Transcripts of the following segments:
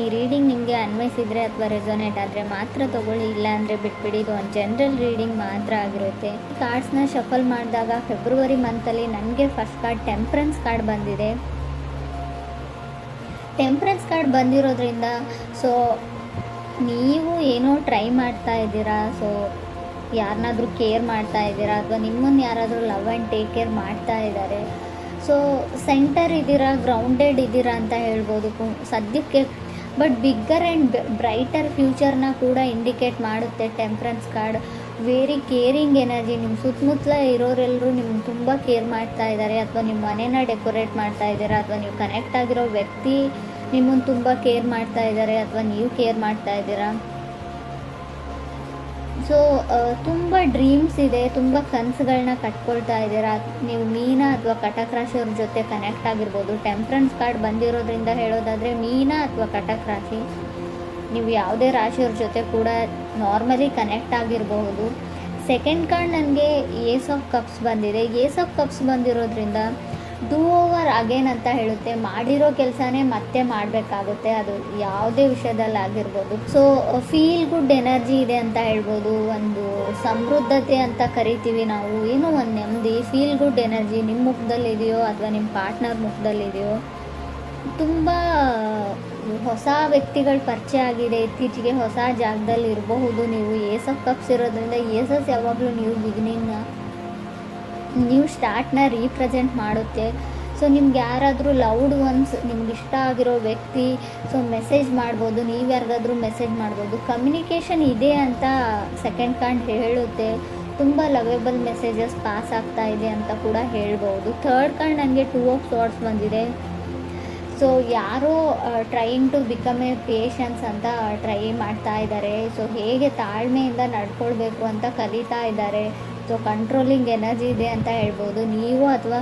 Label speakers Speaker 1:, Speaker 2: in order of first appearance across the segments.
Speaker 1: ಈ ರೀಡಿಂಗ್ ನಿಮಗೆ ಅನ್ವಯಿಸಿದರೆ ಅಥವಾ ರೆಸೊನೇಟ್ ಆದರೆ ಮಾತ್ರ ತೊಗೊಳ್ಳಿ, ಇಲ್ಲ ಅಂದರೆ ಬಿಟ್ಬಿಡಿ. ಇದು ಒಂದು ಜನರಲ್ ರೀಡಿಂಗ್ ಮಾತ್ರ ಆಗಿರುತ್ತೆ. ಕಾರ್ಡ್ಸ್ನ ಶಫಲ್ ಮಾಡಿದಾಗ ಫೆಬ್ರವರಿ ಮಂತಲ್ಲಿ ನನಗೆ ಫಸ್ಟ್ ಕಾರ್ಡ್ ಟೆಂಪ್ರೆನ್ಸ್ ಕಾರ್ಡ್ ಬಂದಿದೆ. ಟೆಂಪ್ರೆನ್ಸ್ ಕಾರ್ಡ್ ಬಂದಿರೋದ್ರಿಂದ ಸೊ ನೀವು ಏನೋ ಟ್ರೈ ಮಾಡ್ತಾ ಇದ್ದೀರಾ, ಸೊ ಯಾರನ್ನಾದ್ರೂ ಕೇರ್ ಮಾಡ್ತಾ ಇದ್ದೀರಾ ಅಥವಾ ನಿಮ್ಮನ್ನು ಯಾರಾದರೂ ಲವ್ ಆ್ಯಂಡ್ ಟೇಕ್ ಕೇರ್ ಮಾಡ್ತಾ ಇದ್ದಾರೆ. ಸೊ ಸೆಂಟರ್ ಇದ್ದೀರಾ, ಗ್ರೌಂಡೆಡ್ ಇದ್ದೀರಾ ಅಂತ ಹೇಳ್ಬೋದು ಸದ್ಯಕ್ಕೆ. ಬಟ್ ಬಿಗ್ಗರ್ ಆ್ಯಂಡ್ ಬ್ರೈಟರ್ ಫ್ಯೂಚರ್ನ ಕೂಡ ಇಂಡಿಕೇಟ್ ಮಾಡುತ್ತೆ temperance card. Very caring energy. ನಿಮ್ಮ ಸುತ್ತಮುತ್ತಲ ಇರೋರೆಲ್ಲರೂ ನಿಮ್ಗೆ ತುಂಬ ಕೇರ್ ಮಾಡ್ತಾ ಇದ್ದಾರೆ, ಅಥವಾ ನಿಮ್ಮ ಮನೇನ ಡೆಕೋರೇಟ್ ಮಾಡ್ತಾ ಇದ್ದೀರಾ, ಅಥವಾ ನೀವು ಕನೆಕ್ಟ್ ಆಗಿರೋ ವ್ಯಕ್ತಿ ನಿಮ್ಮನ್ನು ತುಂಬ ಕೇರ್ ಮಾಡ್ತಾ ಇದ್ದಾರೆ, ಅಥವಾ ನೀವು ಕೇರ್ ಮಾಡ್ತಾ ಇದ್ದೀರಾ. ಸೊ ತುಂಬ ಡ್ರೀಮ್ಸ್ ಇದೆ, ತುಂಬ ಕನಸುಗಳನ್ನ ಕಟ್ಕೊಳ್ತಾ ಇದ್ದೀರಾ. ನೀವು ಮೀನ ಅಥವಾ ಕಟಕ್ ರಾಶಿಯವ್ರ ಜೊತೆ ಕನೆಕ್ಟ್ ಆಗಿರ್ಬೋದು. ಟೆಂಪ್ರೆನ್ಸ್ ಕಾರ್ಡ್ ಬಂದಿರೋದ್ರಿಂದ ಹೇಳೋದಾದರೆ ಮೀನ ಅಥವಾ ಕಟಕ್ ರಾಶಿ, ನೀವು ಯಾವುದೇ ರಾಶಿಯವ್ರ ಜೊತೆ ಕೂಡ ನಾರ್ಮಲಿ ಕನೆಕ್ಟ್ ಆಗಿರಬಹುದು. ಸೆಕೆಂಡ್ ಕಾರ್ಡ್ ನನಗೆ ಏಸ್ ಆಫ್ ಕಪ್ಸ್ ಬಂದಿದೆ. ಏಸ್ ಆಫ್ ಕಪ್ಸ್ ಬಂದಿರೋದ್ರಿಂದ ಡೂ ಓವರ್ ಅಗೇನ್ ಅಂತ ಹೇಳುತ್ತೆ. ಮಾಡಿರೋ ಕೆಲಸನೇ ಮತ್ತೆ ಮಾಡಬೇಕಾಗುತ್ತೆ, ಅದು ಯಾವುದೇ ವಿಷಯದಲ್ಲಿ ಆಗಿರ್ಬೋದು. ಸೊ ಫೀಲ್ ಗುಡ್ ಎನರ್ಜಿ ಇದೆ ಅಂತ ಹೇಳ್ಬೋದು. ಒಂದು ಸಮೃದ್ಧತೆ ಅಂತ ಕರಿತೀವಿ ನಾವು, ಏನೋ ಒಂದು ನೆಮ್ಮದಿ, ಫೀಲ್ ಗುಡ್ ಎನರ್ಜಿ ನಿಮ್ಮ ಮುಖದಲ್ಲಿದೆಯೋ ಅಥವಾ ನಿಮ್ಮ ಪಾರ್ಟ್ನರ್ ಮುಖದಲ್ಲಿದೆಯೋ. ತುಂಬ ಹೊಸ ವ್ಯಕ್ತಿಗಳ ಪರಿಚಯ ಆಗಿದೆ ಇತ್ತೀಚೆಗೆ, ಹೊಸ ಜಾಗದಲ್ಲಿ ಇರಬಹುದು ನೀವು. ಏಸ್ ಆಫ್ ಕಪ್ಸ್ ಇರೋದ್ರಿಂದ ಏಸಸ್ ಯಾವಾಗಲೂ ನ್ಯೂ ಸ್ಟಾರ್ಟ್ನ ರೀಪ್ರೆಸೆಂಟ್ ಮಾಡುತ್ತೆ. ಸೊ ನಿಮ್ಗೆ ಯಾರಾದರೂ ಲವ್ಡ್ ಒನ್ಸ್, ನಿಮ್ಗೆ ಇಷ್ಟ ಆಗಿರೋ ವ್ಯಕ್ತಿ ಸೊ ಮೆಸೇಜ್ ಮಾಡ್ಬೋದು, ನೀವು ಯಾರಿಗಾದ್ರೂ ಮೆಸೇಜ್ ಮಾಡ್ಬೋದು. ಕಮ್ಯುನಿಕೇಷನ್ ಇದೆ ಅಂತ ಸೆಕೆಂಡ್ ಕಾರ್ಡ್ ಹೇಳುತ್ತೆ. ತುಂಬ ಲವೇಬಲ್ ಮೆಸೇಜಸ್ ಪಾಸ್ ಆಗ್ತಾ ಇದೆ ಅಂತ ಕೂಡ ಹೇಳ್ಬೋದು. ಥರ್ಡ್ ಕಾರ್ಡ್ ನನಗೆ ಟೂ ಆಫ್ ಸಾರ್ಡ್ಸ್ ಬಂದಿದೆ. ಸೊ ಯಾರೋ trying to become a patience ಅಂತ ಟ್ರೈ ಮಾಡ್ತಾ ಇದ್ದಾರೆ. ಸೊ ಹೇಗೆ ತಾಳ್ಮೆಯಿಂದ ನಡ್ಕೊಳ್ಬೇಕು ಅಂತ ಕಲಿತಾ ಇದ್ದಾರೆ. ಸೊ ಕಂಟ್ರೋಲಿಂಗ್ ಎನರ್ಜಿ ಇದೆ ಅಂತ ಹೇಳ್ಬೋದು. ನೀವು ಅಥವಾ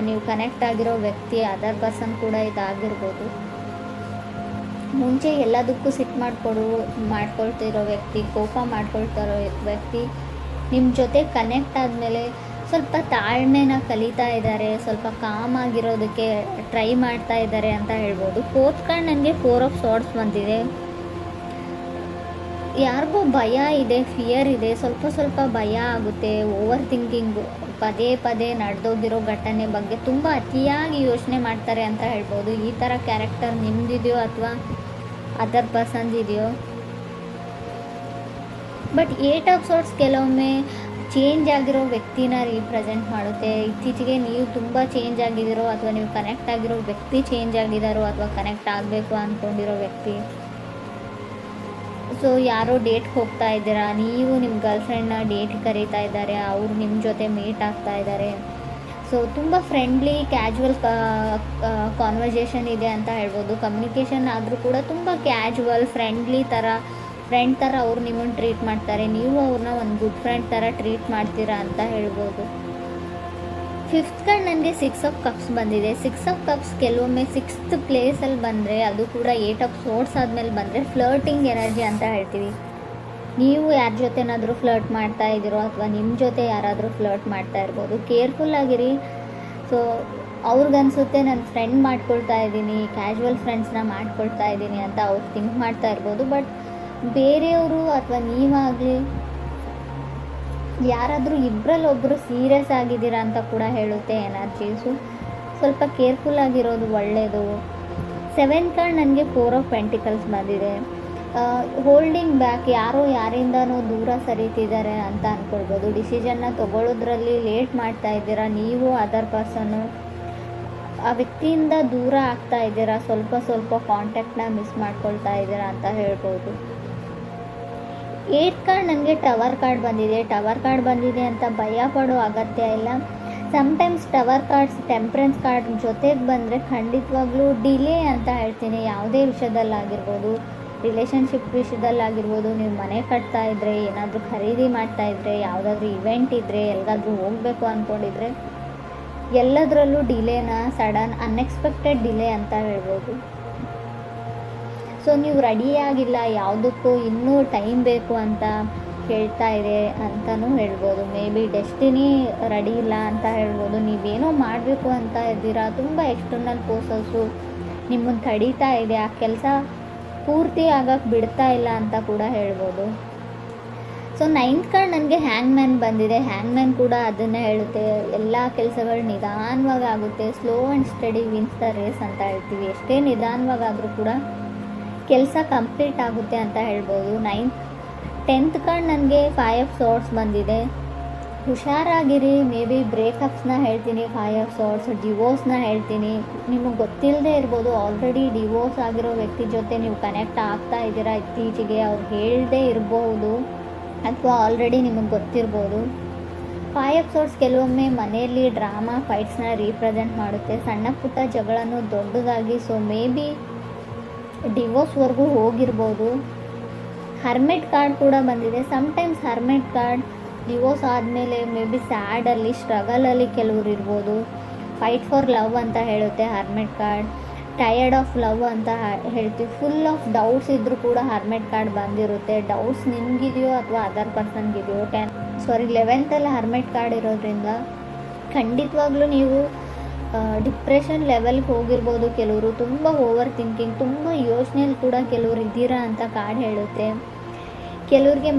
Speaker 1: ನೀವು ಕನೆಕ್ಟ್ ಆಗಿರೋ ವ್ಯಕ್ತಿ, ಅದರ್ ಪರ್ಸನ್ ಕೂಡ ಇದಾಗಿರ್ಬೋದು. ಮುಂಚೆ ಎಲ್ಲದಕ್ಕೂ ಸಿಟ್ಟು ಮಾಡ್ಕೊಳ್ತಿರೋ ವ್ಯಕ್ತಿ, ಕೋಪ ಮಾಡ್ಕೊಳ್ತಿರೋ ವ್ಯಕ್ತಿ ನಿಮ್ಮ ಜೊತೆ ಕನೆಕ್ಟ್ ಆದಮೇಲೆ ಸ್ವಲ್ಪ ತಾಳ್ಮೆನ ಕಲಿತಾ ಇದ್ದಾರೆ, ಸ್ವಲ್ಪ ಕಾಮ್ ಆಗಿರೋದಕ್ಕೆ ಟ್ರೈ ಮಾಡ್ತಾ ಇದ್ದಾರೆ ಅಂತ ಹೇಳ್ಬೋದು. ಫೋರ್ತ್ ಕಾರ್ಡ್ ನನಗೆ ಫೋರ್ ಆಫ್ ಸಾರ್ಡ್ಸ್ ಬಂದಿದೆ. ಯಾರಿಗೂ ಭಯ ಇದೆ, ಫಿಯರ್ ಇದೆ, ಸ್ವಲ್ಪ ಭಯ ಆಗುತ್ತೆ. ಓವರ್ ಥಿಂಕಿಂಗು, ಪದೇ ಪದೇ ನಡೆದೋಗಿರೋ ಘಟನೆ ಬಗ್ಗೆ ತುಂಬ ಅತಿಯಾಗಿ ಯೋಚನೆ ಮಾಡ್ತಾರೆ ಅಂತ ಹೇಳ್ಬೋದು. ಈ ಥರ ಕ್ಯಾರೆಕ್ಟರ್ ನಿಮ್ದಿದೆಯೋ ಅಥವಾ ಅದರ್ ಪರ್ಸನ್ಸ್ ಇದೆಯೋ. ಬಟ್ ಏಟ್ ಆಫ್ ಸಾರ್ಟ್ಸ್ ಕೆಲವೊಮ್ಮೆ ಚೇಂಜ್ ಆಗಿರೋ ವ್ಯಕ್ತಿನ ರೀಪ್ರೆಸೆಂಟ್ ಮಾಡುತ್ತೆ. ಇತ್ತೀಚೆಗೆ ನೀವು ತುಂಬ ಚೇಂಜ್ ಆಗಿದ್ದೀರೋ ಅಥವಾ ನೀವು ಕನೆಕ್ಟ್ ಆಗಿರೋ ವ್ಯಕ್ತಿ ಚೇಂಜ್ ಆಗಿದ್ದಾರೋ ಅಥವಾ ಕನೆಕ್ಟ್ ಆಗಬೇಕು ಅಂದ್ಕೊಂಡಿರೋ ವ್ಯಕ್ತಿ. ಸೊ ಯಾರೋ ಡೇಟ್ಗೆ ಹೋಗ್ತಾ ಇದ್ದೀರಾ, ನೀವು ನಿಮ್ಮ ಗರ್ಲ್ಫ್ರೆಂಡ್ನ ಡೇಟ್ಗೆ ಕರೀತಾ ಇದ್ದಾರೆ, ಅವರು ನಿಮ್ಮ ಜೊತೆ ಮೀಟ್ ಆಗ್ತಾ ಇದ್ದಾರೆ. ಸೊ ತುಂಬ ಫ್ರೆಂಡ್ಲಿ ಕ್ಯಾಜುವಲ್ ಕಾನ್ವರ್ಸೇಷನ್ ಇದೆ ಅಂತ ಹೇಳ್ಬೋದು. ಕಮ್ಯುನಿಕೇಷನ್ ಆದರೂ ಕೂಡ ತುಂಬ ಕ್ಯಾಜುವಲ್ ಫ್ರೆಂಡ್ ಥರ ಅವ್ರು ನಿಮ್ಮನ್ನು ಟ್ರೀಟ್ ಮಾಡ್ತಾರೆ, ನೀವು ಅವ್ರನ್ನ ಒಂದು ಗುಡ್ ಫ್ರೆಂಡ್ ಥರ ಟ್ರೀಟ್ ಮಾಡ್ತೀರಾ ಅಂತ ಹೇಳ್ಬೋದು. ಫಿಫ್ತ್ ಕಾರ್ಡ್ ನನಗೆ ಸಿಕ್ಸ್ ಆಫ್ ಕಪ್ಸ್ ಬಂದಿದೆ. ಸಿಕ್ಸ್ ಆಫ್ ಕಪ್ಸ್ ಕೆಲವೊಮ್ಮೆ ಸಿಕ್ಸ್ತ್ ಪ್ಲೇಸಲ್ಲಿ ಬಂದರೆ, ಅದು ಕೂಡ ಏಟ್ ಆಫ್ ಸೋರ್ಟ್ಸ್ ಆದಮೇಲೆ ಬಂದರೆ ಫ್ಲರ್ಟಿಂಗ್ ಎನರ್ಜಿ ಅಂತ ಹೇಳ್ತೀವಿ. ನೀವು ಯಾರ ಜೊತೆನಾದರೂ ಫ್ಲರ್ಟ್ ಮಾಡ್ತಾ ಇದ್ದೀರೋ ಅಥವಾ ನಿಮ್ಮ ಜೊತೆ ಯಾರಾದರೂ ಫ್ಲರ್ಟ್ ಮಾಡ್ತಾ ಇರ್ಬೋದು. ಕೇರ್ಫುಲ್ ಆಗಿರಿ. ಸೊ ಅವ್ರಿಗನ್ಸುತ್ತೆ ನಾನು ಫ್ರೆಂಡ್ ಮಾಡ್ಕೊಳ್ತಾ ಇದ್ದೀನಿ, ಕ್ಯಾಶುವಲ್ ಫ್ರೆಂಡ್ಸ್ನ ಮಾಡ್ಕೊಳ್ತಾ ಇದ್ದೀನಿ ಅಂತ ಅವ್ರು ಥಿಂಕ್ ಮಾಡ್ತಾ ಇರ್ಬೋದು. ಬಟ್ ಬೇರೆಯವರು ಅಥವಾ ನೀವಾಗಲಿ ಯಾರಾದರೂ ಇಬ್ಬರಲ್ಲೊಬ್ಬರು ಸೀರಿಯಸ್ ಆಗಿದ್ದೀರಾ ಅಂತ ಕೂಡ ಹೇಳುತ್ತೆ ಎನರ್ಜೀಸು. ಸ್ವಲ್ಪ ಕೇರ್ಫುಲ್ ಆಗಿರೋದು ಒಳ್ಳೆಯದು. ಸೆವೆನ್ ಕಾರ್ಡ್ ನನಗೆ ಫೋರ್ ಆಫ್ ಪೆಂಟಿಕಲ್ಸ್ ಬಂದಿದೆ. ಹೋಲ್ಡಿಂಗ್ ಬ್ಯಾಕ್, ಯಾರೋ ಯಾರಿಂದನೂ ದೂರ ಸರಿತಿದ್ದಾರೆ ಅಂತ ಅಂದ್ಕೊಳ್ಬೋದು. ಡಿಸಿಷನ್ನ ತೊಗೊಳ್ಳೋದ್ರಲ್ಲಿ ಲೇಟ್ ಮಾಡ್ತಾ ಇದ್ದೀರಾ, ನೀವು ಅದರ್ ಪರ್ಸನ್ನು ಆ ವ್ಯಕ್ತಿಯಿಂದ ದೂರ ಆಗ್ತಾ ಇದ್ದೀರಾ, ಸ್ವಲ್ಪ ಕಾಂಟ್ಯಾಕ್ಟ್ನ ಮಿಸ್ ಮಾಡ್ಕೊಳ್ತಾ ಇದ್ದೀರಾ ಅಂತ ಹೇಳ್ಬೋದು. ಏಟ್ ಕಾರ್ಡ್ ನನಗೆ ಟವರ್ ಕಾರ್ಡ್ ಬಂದಿದೆ. ಟವರ್ ಕಾರ್ಡ್ ಬಂದಿದೆ ಅಂತ ಭಯ ಪಡೋ ಅಗತ್ಯ ಇಲ್ಲ. Sometimes tower cards temperance card ಜೊತೆಗೆ ಬಂದರೆ ಖಂಡಿತವಾಗ್ಲೂ ಡಿಲೇ ಅಂತ ಹೇಳ್ತೀನಿ. ಯಾವುದೇ ವಿಷಯದಲ್ಲಾಗಿರ್ಬೋದು, ರಿಲೇಷನ್ಶಿಪ್ ವಿಷಯದಲ್ಲಾಗಿರ್ಬೋದು, ನೀವು ಮನೆ ಕಟ್ತಾ ಇದ್ದರೆ, ಏನಾದರೂ ಖರೀದಿ ಮಾಡ್ತಾ ಇದ್ದರೆ, ಯಾವುದಾದ್ರೂ ಇವೆಂಟ್ ಇದ್ದರೆ, ಎಲ್ಲಿಗಾದ್ರೂ ಹೋಗಬೇಕು ಅಂದ್ಕೊಂಡಿದ್ರೆ, ಎಲ್ಲದರಲ್ಲೂ ಡಿಲೇನ ಸಡನ್ ಅನ್ಎಕ್ಸ್ಪೆಕ್ಟೆಡ್ ಡಿಲೇ ಅಂತ ಹೇಳ್ಬೋದು. ಸೊ ನೀವು ರೆಡಿಯಾಗಿಲ್ಲ, ಯಾವುದಕ್ಕೂ ಇನ್ನೂ ಟೈಮ್ ಬೇಕು ಅಂತ ಹೇಳ್ತಾ ಇದೆ ಅಂತಲೂ ಹೇಳ್ಬೋದು. ಮೇ ಬಿ ಡೆಸ್ಟಿನಿ ರೆಡಿ ಇಲ್ಲ ಅಂತ ಹೇಳ್ಬೋದು. ನೀವೇನೋ ಮಾಡಬೇಕು ಅಂತ ಇದ್ದೀರಾ, ತುಂಬ ಎಕ್ಸ್ಟರ್ನಲ್ ಫೋರ್ಸಸ್ಸು ನಿಮ್ಮನ್ನು ತಡೀತಾ ಇದೆ, ಆ ಕೆಲಸ ಪೂರ್ತಿ ಆಗಕ್ಕೆ ಬಿಡ್ತಾ ಇಲ್ಲ ಅಂತ ಕೂಡ ಹೇಳ್ಬೋದು. ಸೊ 9th ಕಾರ್ಡ್ ನನಗೆ ಹ್ಯಾಂಗ್ಮ್ಯಾನ್ ಬಂದಿದೆ. ಹ್ಯಾಂಗ್ಮ್ಯಾನ್ ಕೂಡ ಅದನ್ನೇ ಹೇಳುತ್ತೆ, ಎಲ್ಲ ಕೆಲಸಗಳು ನಿಧಾನವಾಗಿ ಆಗುತ್ತೆ, slow and steady wins the race ಅಂತ ಹೇಳ್ತೀವಿ. ಎಷ್ಟೇ ನಿಧಾನವಾಗಾದರೂ ಕೂಡ ಕೆಲಸ ಕಂಪ್ಲೀಟ್ ಆಗುತ್ತೆ ಅಂತ ಹೇಳ್ಬೋದು. 10th ಕಾರ್ಡ್ ನನಗೆ 5 ಆಫ್ ಸಾರ್ಡ್ಸ್ ಬಂದಿದೆ. ಹುಷಾರಾಗಿರಿ, ಮೇ ಬಿ ಬ್ರೇಕಪ್ಸ್ನ ಹೇಳ್ತೀನಿ, 5 ಆಫ್ ಸಾರ್ಡ್ಸ್, ಡಿವೋರ್ಸ್ನ ಹೇಳ್ತೀನಿ. ನಿಮಗೆ ಗೊತ್ತಿಲ್ಲದೆ ಇರ್ಬೋದು, ಆಲ್ರೆಡಿ ಡಿವೋರ್ಸ್ ಆಗಿರೋ ವ್ಯಕ್ತಿ ಜೊತೆ ನೀವು ಕನೆಕ್ಟ್ ಆಗ್ತಾ ಇದ್ದೀರಾ ಇತ್ತೀಚೆಗೆ, ಅವ್ರು ಹೇಳದೇ ಇರ್ಬೋದು ಅಥವಾ ಆಲ್ರೆಡಿ ನಿಮಗೆ ಗೊತ್ತಿರ್ಬೋದು. 5 ಆಫ್ ಸಾರ್ಡ್ಸ್ ಕೆಲವೊಮ್ಮೆ ಮನೆಯಲ್ಲಿ ಡ್ರಾಮಾ ಫೈಟ್ಸ್ನ ರೀಪ್ರೆಸೆಂಟ್ ಮಾಡುತ್ತೆ, ಸಣ್ಣ ಪುಟ್ಟ ಜಗಳನೂ ದೊಡ್ಡದಾಗಿ. ಸೊ ಮೇ ಬಿ ಡಿವೋರ್ಸ್ವರೆಗೂ ಹೋಗಿರ್ಬೋದು. ಹರ್ಮೆಟ್ ಕಾರ್ಡ್ ಕೂಡ ಬಂದಿದೆ. ಸಮ್ಟೈಮ್ಸ್ ಹರ್ಮೆಟ್ ಕಾರ್ಡ್ ಡಿವೋರ್ಸ್ ಆದಮೇಲೆ ಮೇ ಬಿ ಸ್ಯಾಡಲ್ಲಿ, ಸ್ಟ್ರಗಲಲ್ಲಿ ಕೆಲವ್ರು ಇರ್ಬೋದು. ಫೈಟ್ ಫಾರ್ ಲವ್ ಅಂತ ಹೇಳುತ್ತೆ ಹರ್ಮೆಟ್ ಕಾರ್ಡ್. ಟಯರ್ಡ್ ಆಫ್ ಲವ್ ಅಂತ ಹೇಳ್ತೀವಿ. ಫುಲ್ ಆಫ್ ಡೌಟ್ಸ್ ಇದ್ದರೂ ಕೂಡ ಹರ್ಮೆಟ್ ಕಾರ್ಡ್ ಬಂದಿರುತ್ತೆ. ಡೌಟ್ಸ್ ನಿಮಗಿದೆಯೋ ಅಥವಾ ಅದರ್ ಪರ್ಸನ್ಗಿದೆಯೋ. 11th ಹರ್ಮೆಟ್ ಕಾರ್ಡ್ ಇರೋದ್ರಿಂದ ಖಂಡಿತವಾಗ್ಲೂ ನೀವು ಡಿಪ್ರೆಷನ್ ಲೆವೆಲ್ಗೆ ಹೋಗಿರ್ಬೋದು. ಕೆಲವರು ತುಂಬ ಓವರ್ ಥಿಂಕಿಂಗ್, ತುಂಬ ಯೋಚನೆಯಲ್ಲಿ ಕೂಡ ಕೆಲವರು ಇದ್ದೀರಾ ಅಂತ ಕಾರ್ಡ್ ಹೇಳುತ್ತೆ. ಕೆಲವ್ರಿಗೆ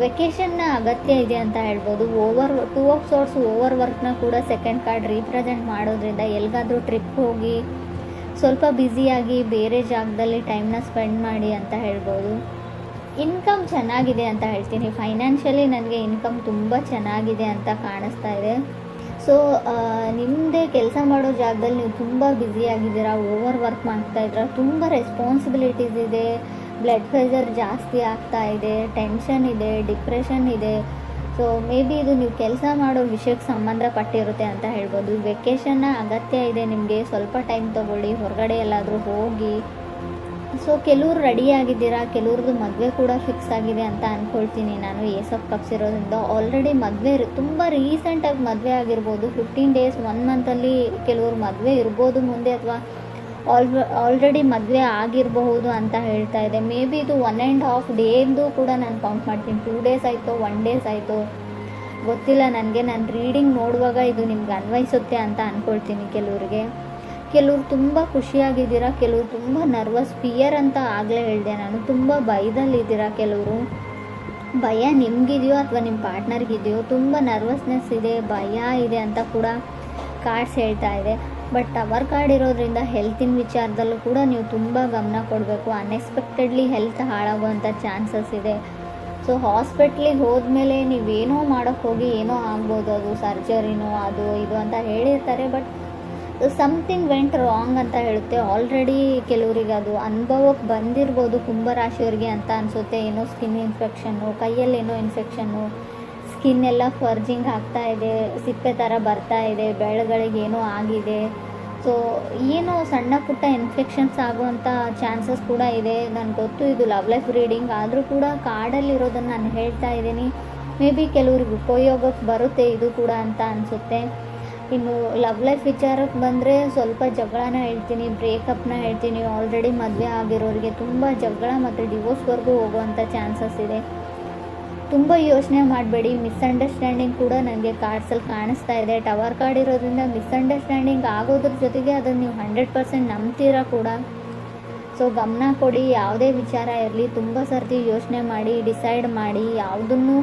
Speaker 1: ವೆಕೇಷನ್ನ ಅಗತ್ಯ ಇದೆ ಅಂತ ಹೇಳ್ಬೋದು. 2 ಆಫ್ ಸಾರ್ಡ್ಸ್ ಓವರ್ ವರ್ಕ್ನ ಕೂಡ ಸೆಕೆಂಡ್ ಕಾರ್ಡ್ ರೀಪ್ರೆಸೆಂಟ್ ಮಾಡೋದ್ರಿಂದ ಎಲ್ಲಿಗಾದರೂ ಟ್ರಿಪ್ ಹೋಗಿ ಸ್ವಲ್ಪ ಬ್ಯುಸಿಯಾಗಿ ಬೇರೆ ಜಾಗದಲ್ಲಿ ಟೈಮ್ನ ಸ್ಪೆಂಡ್ ಮಾಡಿ ಅಂತ ಹೇಳ್ಬೋದು. ಇನ್ಕಮ್ ಚೆನ್ನಾಗಿದೆ ಅಂತ ಹೇಳ್ತೀನಿ. ಫೈನಾನ್ಷಿಯಲಿ ನನಗೆ ಇನ್ಕಮ್ ತುಂಬ ಚೆನ್ನಾಗಿದೆ ಅಂತ ಕಾಣಿಸ್ತಾ ಇದೆ. ಸೊ ನಿಮ್ಮದೇ ಕೆಲಸ ಮಾಡೋ ಜಾಗದಲ್ಲಿ ನೀವು ತುಂಬ ಬ್ಯುಸಿಯಾಗಿದ್ದೀರಾ, ಓವರ್ ವರ್ಕ್ ಮಾಡ್ತಾಯಿದ್ದೀರಾ, ತುಂಬ ರೆಸ್ಪಾನ್ಸಿಬಿಲಿಟೀಸ್ ಇದೆ, ಬ್ಲಡ್ ಪ್ರೆಷರ್ ಜಾಸ್ತಿ ಆಗ್ತಾ ಇದೆ, ಟೆನ್ಷನ್ ಇದೆ, ಡಿಪ್ರೆಷನ್ ಇದೆ. ಸೊ ಮೇ ಬಿ ಇದು ನೀವು ಕೆಲಸ ಮಾಡೋ ವಿಷಯಕ್ಕೆ ಸಂಬಂಧಪಟ್ಟಿರುತ್ತೆ ಅಂತ ಹೇಳ್ಬೋದು. ವೆಕೇಷನ್ನ ಅಗತ್ಯ ಇದೆ ನಿಮಗೆ, ಸ್ವಲ್ಪ ಟೈಮ್ ತೊಗೊಳ್ಳಿ, ಹೊರಗಡೆ ಎಲ್ಲಾದರೂ ಹೋಗಿ. ಸೊ ಕೆಲವ್ರು ರೆಡಿಯಾಗಿದ್ದೀರಾ, ಕೆಲವ್ರದ್ದು ಮದುವೆ ಕೂಡ ಫಿಕ್ಸ್ ಆಗಿದೆ ಅಂತ ಅಂದ್ಕೊಳ್ತೀನಿ ನಾನು. ಏಸ್ ಆಫ್ ಕಪ್ಸ್ ಇರೋದ್ರಿಂದ ಆಲ್ರೆಡಿ ಮದುವೆ ತುಂಬ ರೀಸೆಂಟಾಗಿ ಮದುವೆ ಆಗಿರ್ಬೋದು. 15 days 1 ಮಂತಲ್ಲಿ ಕೆಲವ್ರು ಮದುವೆ ಇರ್ಬೋದು ಮುಂದೆ, ಅಥವಾ ಆಲ್ರೆಡಿ ಮದುವೆ ಆಗಿರಬಹುದು ಅಂತ ಹೇಳ್ತಾ ಇದೆ. ಮೇ ಬಿ ಇದು 1.5 ಡೇದು ಕೂಡ ನಾನು ಕೌಂಟ್ ಮಾಡ್ತೀನಿ. 2 days ಆಯಿತು, 1 days ಆಯಿತು, ಗೊತ್ತಿಲ್ಲ ನನಗೆ. ನಾನು ರೀಡಿಂಗ್ ನೋಡುವಾಗ ಇದು ನಿಮ್ಗೆ ಅನ್ವಯಿಸುತ್ತೆ ಅಂತ ಅಂದ್ಕೊಳ್ತೀನಿ. ಕೆಲವ್ರು ತುಂಬ ಖುಷಿಯಾಗಿದ್ದೀರಾ, ಕೆಲವರು ತುಂಬ ನರ್ವಸ್, ಫಿಯರ್ ಅಂತ ಆಗಲೇ ಹೇಳಿದೆ ನಾನು. ತುಂಬ ಭಯದಲ್ಲಿದ್ದೀರಾ. ಕೆಲವರು ಭಯ ನಿಮಗಿದೆಯೋ ಅಥವಾ ನಿಮ್ಮ ಪಾರ್ಟ್ನರ್ಗಿದೆಯೋ, ತುಂಬ ನರ್ವಸ್ನೆಸ್ ಇದೆ, ಭಯ ಇದೆ ಅಂತ ಕೂಡ ಕಾರ್ಡ್ಸ್ ಹೇಳ್ತಾ ಇದೆ. ಬಟ್ ಟವರ್ ಕಾರ್ಡ್ ಇರೋದ್ರಿಂದ ಹೆಲ್ತಿನ ವಿಚಾರದಲ್ಲೂ ಕೂಡ ನೀವು ತುಂಬ ಗಮನ ಕೊಡಬೇಕು. ಅನ್ಎಕ್ಸ್ಪೆಕ್ಟೆಡ್ಲಿ ಹೆಲ್ತ್ ಹಾಳಾಗುವಂಥ ಚಾನ್ಸಸ್ ಇದೆ. ಸೊ ಹಾಸ್ಪಿಟ್ಲಿಗೆ ಹೋದ್ಮೇಲೆ ನೀವೇನೋ ಮಾಡೋಕ್ಕೆ ಹೋಗಿ ಏನೋ ಆಗ್ಬೋದು, ಅದು ಸರ್ಜರಿನೋ ಅದು ಇದು ಅಂತ ಹೇಳಿರ್ತಾರೆ. ಬಟ್ ಸಮಥಿಂಗ್ ವೆಂಟ್ ರಾಂಗ್ ಅಂತ ಹೇಳುತ್ತೆ. ಆಲ್ರೆಡಿ ಕೆಲವರಿಗೆ ಅದು ಅನುಭವಕ್ಕೆ ಬಂದಿರ್ಬೋದು ಕುಂಭರಾಶಿಯವರಿಗೆ ಅಂತ ಅನಿಸುತ್ತೆ. ಏನೋ ಸ್ಕಿನ್ ಇನ್ಫೆಕ್ಷನ್ನು, ಕೈಯಲ್ಲೇನೋ ಇನ್ಫೆಕ್ಷನ್ನು, ಸ್ಕಿನ್ ಎಲ್ಲ ಫರ್ಜಿಂಗ್ ಆಗ್ತಾ ಇದೆ, ಸಿಪ್ಪೆ ಥರ ಬರ್ತಾ ಇದೆ, ಬೆಳಗಳಿಗೆ ಏನೋ ಆಗಿದೆ. ಸೊ ಏನೋ ಸಣ್ಣ ಪುಟ್ಟ ಇನ್ಫೆಕ್ಷನ್ಸ್ ಆಗುವಂಥ ಚಾನ್ಸಸ್ ಕೂಡ ಇದೆ. ನನಗೆ ಗೊತ್ತು ಇದು ಲವ್ ಲೈಫ್ ರೀಡಿಂಗ್, ಆದರೂ ಕೂಡ ಕಾರ್ಡಲ್ಲಿರೋದನ್ನು ನಾನು ಹೇಳ್ತಾ ಇದ್ದೀನಿ. ಮೇ ಬಿ ಕೆಲವ್ರಿಗೆ ಉಪಯೋಗಕ್ಕೆ ಬರುತ್ತೆ ಇದು ಕೂಡ ಅಂತ ಅನಿಸುತ್ತೆ. ಇನ್ನು ಲವ್ ಲೈಫ್ ವಿಚಾರಕ್ಕೆ ಬಂದರೆ ಸ್ವಲ್ಪ ಜಗಳನ ಹೇಳ್ತೀನಿ, ಬ್ರೇಕಪ್ನ ಹೇಳ್ತೀನಿ. ಆಲ್ರೆಡಿ ಮದುವೆ ಆಗಿರೋರಿಗೆ ತುಂಬ ಜಗಳ ಮತ್ತು ಡಿವೋರ್ಸ್ವರೆಗೂ ಹೋಗುವಂಥ ಚಾನ್ಸಸ್ ಇದೆ. ತುಂಬ ಯೋಚನೆ ಮಾಡಬೇಡಿ. ಮಿಸ್ಅಂಡರ್ಸ್ಟ್ಯಾಂಡಿಂಗ್ ಕೂಡ ನನಗೆ ಕಾರ್ಡ್ಸಲ್ಲಿ ಕಾಣಿಸ್ತಾ ಇದೆ. ಟವರ್ ಕಾರ್ಡ್ ಇರೋದ್ರಿಂದ ಮಿಸ್ಅಂಡರ್ಸ್ಟ್ಯಾಂಡಿಂಗ್ ಆಗೋದ್ರ ಜೊತೆಗೆ ಅದನ್ನು ನೀವು 100% ನಂಬ್ತೀರಾ ಕೂಡ. ಸೊ ಗಮನ ಕೊಡಿ. ಯಾವುದೇ ವಿಚಾರ ಇರಲಿ ತುಂಬ ಸರ್ತಿ ಯೋಚನೆ ಮಾಡಿ ಡಿಸೈಡ್ ಮಾಡಿ. ಯಾವುದನ್ನು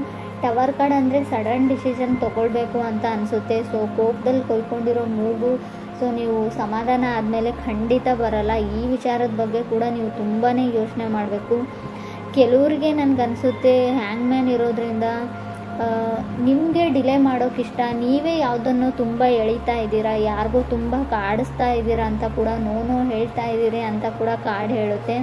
Speaker 1: ಟವರ್ ಕಾರ್ಡ್ ಅಂದರೆ ಸಡನ್ ಡಿಸಿಷನ್ ತೊಗೊಳ್ಬೇಕು ಅಂತ ಅನಿಸುತ್ತೆ. ಸೊ ಕೋಪದಲ್ಲಿ ಕೊಯ್ಕೊಂಡಿರೋ ಮೂಗು, ಸೊ ನೀವು ಸಮಾಧಾನ ಆದಮೇಲೆ ಖಂಡಿತ ಬರಲ್ಲ. ಈ ವಿಚಾರದ ಬಗ್ಗೆ ಕೂಡ ನೀವು ತುಂಬಾ ಯೋಚನೆ ಮಾಡಬೇಕು. ಕೆಲವ್ರಿಗೆ ನನಗನ್ಸುತ್ತೆ ಹ್ಯಾಂಗ್ಮ್ಯಾನ್ ಇರೋದ್ರಿಂದ ನಿಮಗೆ ಡಿಲೇ ಮಾಡೋಕ್ಕಿಷ್ಟ, ನೀವೇ ಯಾವುದನ್ನು ತುಂಬ ಎಳಿತಾ ಇದ್ದೀರಾ, ಯಾರಿಗೂ ತುಂಬ ಕಾಡಿಸ್ತಾ ಇದ್ದೀರಾ ಅಂತ ಕೂಡ, ನೋ ಹೇಳ್ತಾ ಇದ್ದೀರಿ ಅಂತ ಕೂಡ ಕಾರ್ಡ್ ಹೇಳುತ್ತೆ.